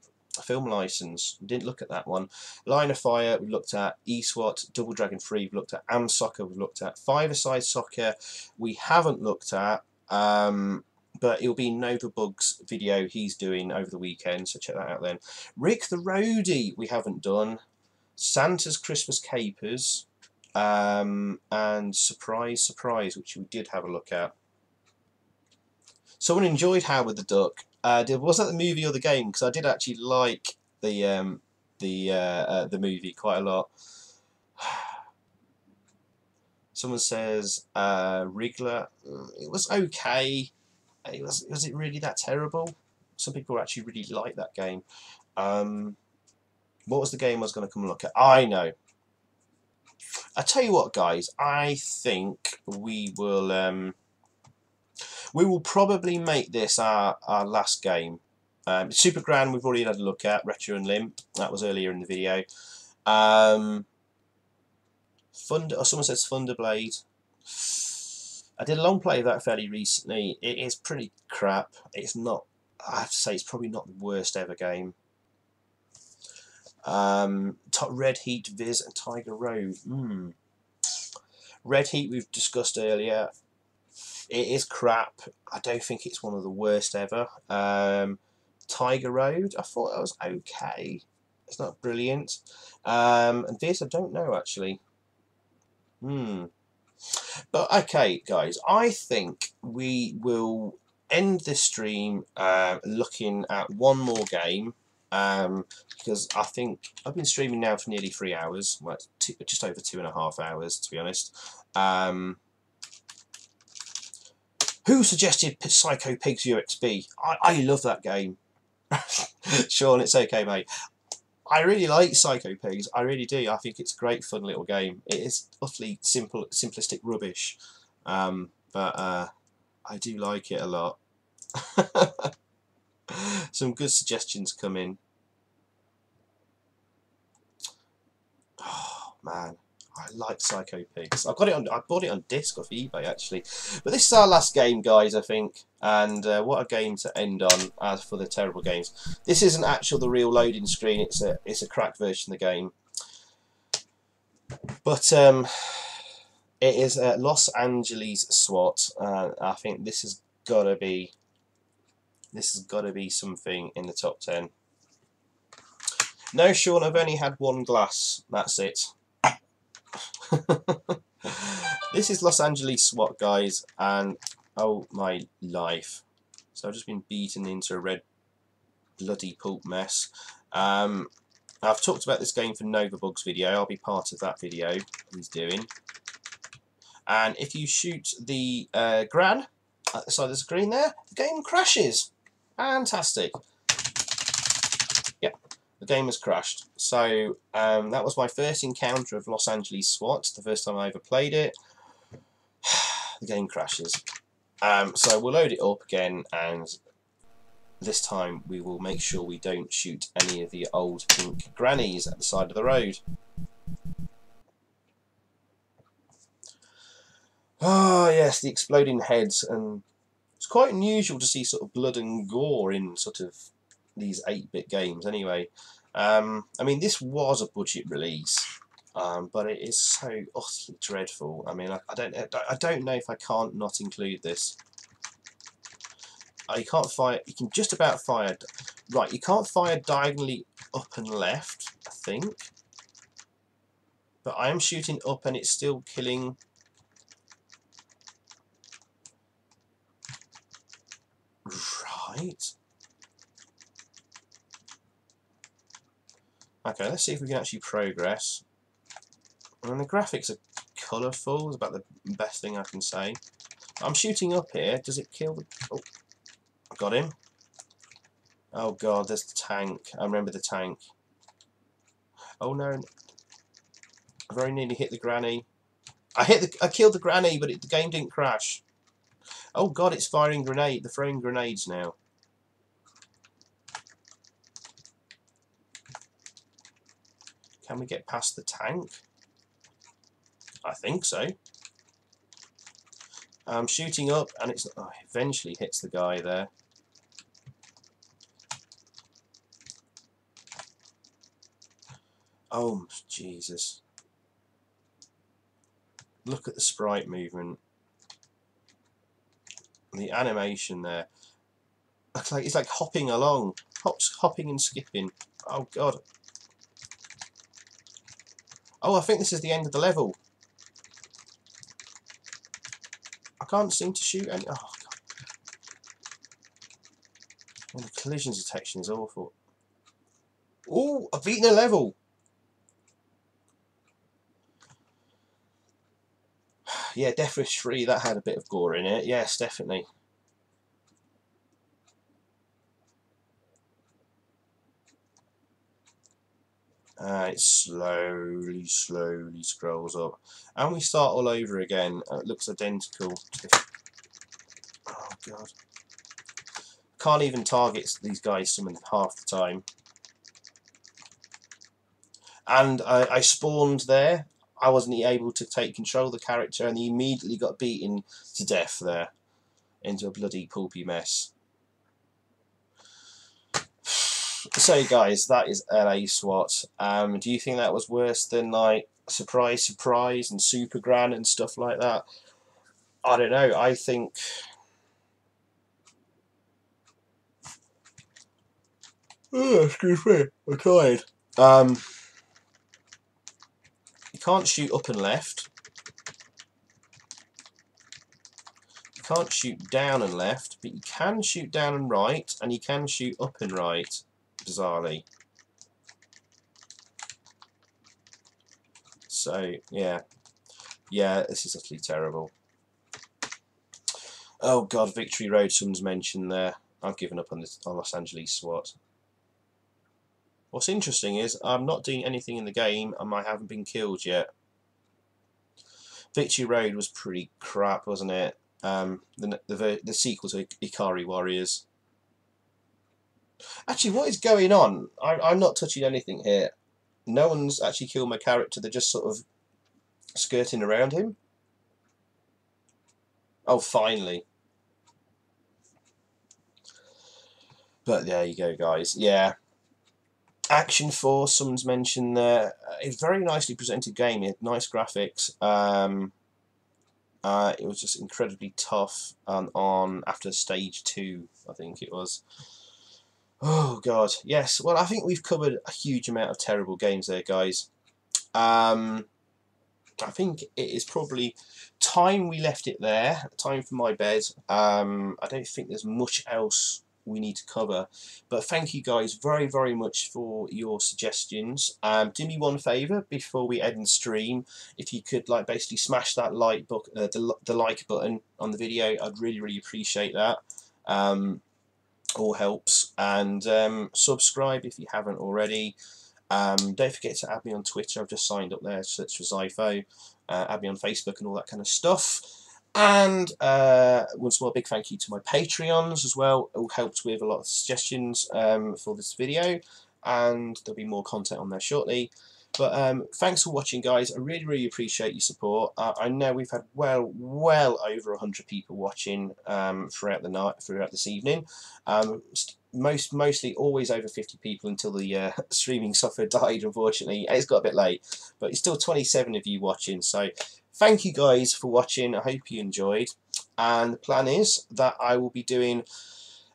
S1: license. We didn't look at that one. Line of Fire, we looked at. SWAT, Double Dragon 3, we've looked at. Am Soccer, we've looked at. Five-a-side Soccer, we haven't looked at. But it'll be Nova Bug's video he's doing over the weekend, so check that out then. Rick the Roadie, we haven't done. Santa's Christmas Capers, and Surprise Surprise, which we did have a look at. Someone enjoyed Howard the Duck. Was that the movie or the game? Because I did actually like the movie quite a lot. Someone says Wriggler. It was okay. Was it really that terrible? Some people actually really like that game. What was the game I was going to come and look at? I know. I tell you what, guys. I think we will probably make this our last game. Super Grand we've already had a look at. Retro and Limp, that was earlier in the video. Someone says Thunderblade. I did a long play of that fairly recently. It is pretty crap. It's not, I have to say, it's probably not the worst ever game. Red Heat, Viz and Tiger Road. Red Heat we've discussed earlier. It is crap. I don't think it's one of the worst ever. Tiger Road, I thought that was okay. It's not brilliant. And Viz, I don't know actually. But okay, guys, I think we will end this stream looking at one more game, because I think I've been streaming now for nearly 3 hours, well, just over 2.5 hours to be honest. Who suggested Psycho Pigs UXB? I love that game. Sean, it's okay, mate. I really like Psycho Pigs. I really do. I think it's a great, fun little game. It is utterly simplistic rubbish, but I do like it a lot. Some good suggestions come in. Oh man, I like Psycho Pigs. I bought it on disc off eBay actually. But this is our last game, guys. I think, and what a game to end on. As for the terrible games, this isn't actually the real loading screen. It's a cracked version of the game. But it is Los Angeles SWAT. I think this has got to be something in the top 10. No, Sean, I've only had one glass. That's it. This is Los Angeles SWAT, guys, and oh my life. So I've just been beaten into a red bloody pulp mess. I've talked about this game for Novabug's video. I'll be part of that video he's doing. And if you shoot the gran at the side of the screen there, the game crashes. Fantastic. Yep, the game has crashed. So that was my first encounter of Los Angeles SWAT, the first time I ever played it. The game crashes. So we'll load it up again, and this time we will make sure we don't shoot any of the old pink grannies at the side of the road. Ah, yes, the exploding heads, and it's quite unusual to see sort of blood and gore in sort of these 8-bit games anyway. I mean, this was a budget release, but it is so utterly dreadful. I mean, I don't know if I can't not include this. You can't fire. You can just about fire. Right, you can't fire diagonally up and left, I think. But I am shooting up, and it's still killing. Right. Okay, let's see if we can actually progress. And the graphics are colourful. Is about the best thing I can say. I'm shooting up here. Does it kill the? Oh, I got him. Oh god, there's the tank. I remember the tank. Oh no! I very nearly hit the granny. I killed the granny, but the game didn't crash. Oh god, it's firing grenade. They're throwing grenades now. Can we get past the tank? I think so. I'm shooting up, and it eventually hits the guy there. Oh Jesus! Look at the sprite movement. The animation there. It's like hopping along, hopping and skipping. Oh god! Oh, I think this is the end of the level. I can't seem to shoot any. Oh god! And the collision detection is awful. Oh, I've beaten a level. Yeah, Death Wish 3, that had a bit of gore in it. Yes, definitely. It slowly scrolls up. And we start all over again. It looks identical to the... Oh, God. Can't even target these guys some half the time. And I spawned there. I wasn't able to take control of the character, and he immediately got beaten to death there. Into a bloody pulpy mess. So guys, that is LA SWAT. Do you think that was worse than like Surprise and Super Gran and stuff like that? I don't know. I think excuse me, I tried. You can't shoot up and left. You can't shoot down and left, but you can shoot down and right, and you can shoot up and right, bizarrely. So, yeah. Yeah, this is utterly terrible. Oh god, Victory Road, someone's mentioned there. I've given up on this on Los Angeles SWAT. What's interesting is I'm not doing anything in the game and I haven't been killed yet. Victory Road was pretty crap, wasn't it? The sequel to Ikari Warriors. Actually, what is going on? I'm not touching anything here. No one's actually killed my character. They're just sort of skirting around him. Oh, finally. But there you go, guys. Yeah. Action Force, someone's mentioned there. A very nicely presented game. It had nice graphics. It was just incredibly tough on after stage 2, I think it was. Oh God, yes. Well, I think we've covered a huge amount of terrible games there, guys. I think it is probably time we left it there. Time for my bed. I don't think there's much else we need to cover, but thank you guys very, very much for your suggestions. Do me one favour before we end the stream. If you could basically smash that the like button on the video, I'd really, really appreciate that. All helps. And subscribe if you haven't already. Don't forget to add me on Twitter. I've just signed up there, search for Xyphoe. Add me on Facebook and all that kind of stuff. And once more, big thank you to my Patreons as well. It all helped with a lot of suggestions for this video, and there'll be more content on there shortly. But thanks for watching, guys. I really, really appreciate your support. I know we've had well over 100 people watching throughout the night, throughout this evening. Mostly always over 50 people until the streaming software died, unfortunately. It's got a bit late, but it's still 27 of you watching. So thank you guys for watching. I hope you enjoyed. And the plan is that I will be doing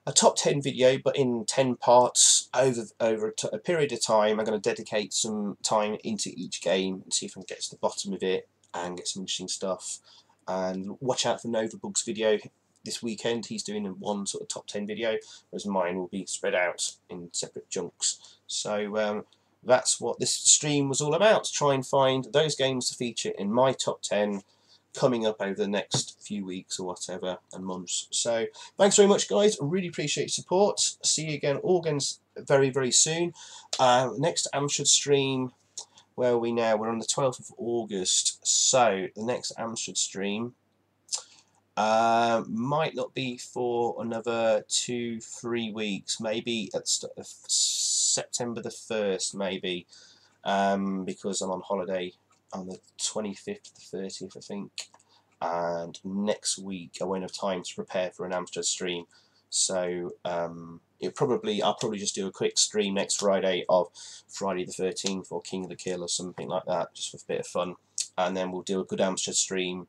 S1: a top 10 video, but in 10 parts over a period of time. I'm going to dedicate some time into each game and see if I can get to the bottom of it and get some interesting stuff. And watch out for Novabug's video this weekend. He's doing one sort of top 10 video, whereas mine will be spread out in separate chunks. So that's what this stream was all about, to try and find those games to feature in my top 10 coming up over the next few weeks or whatever, and months. So thanks very much, guys. I really appreciate your support. See you again very, very soon. Next Amstrad stream, where are we now? We're on the 12th of August. So the next Amstrad stream might not be for another 2-3 weeks, maybe at September the 1st, maybe, because I'm on holiday on the 25th to the 30th, I think, and next week I won't have time to prepare for an Amstrad stream. So I'll probably just do a quick stream next Friday of Friday the 13th or King of the Kill or something like that, just for a bit of fun, and then we'll do a good Amstrad stream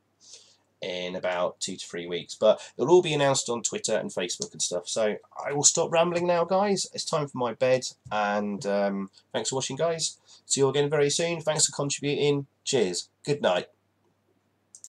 S1: in about 2 to 3 weeks. But it'll all be announced on Twitter and Facebook and stuff. So I will stop rambling now, guys. It's time for my bed, and thanks for watching, guys. See you all again very soon. Thanks for contributing. Cheers. Good night.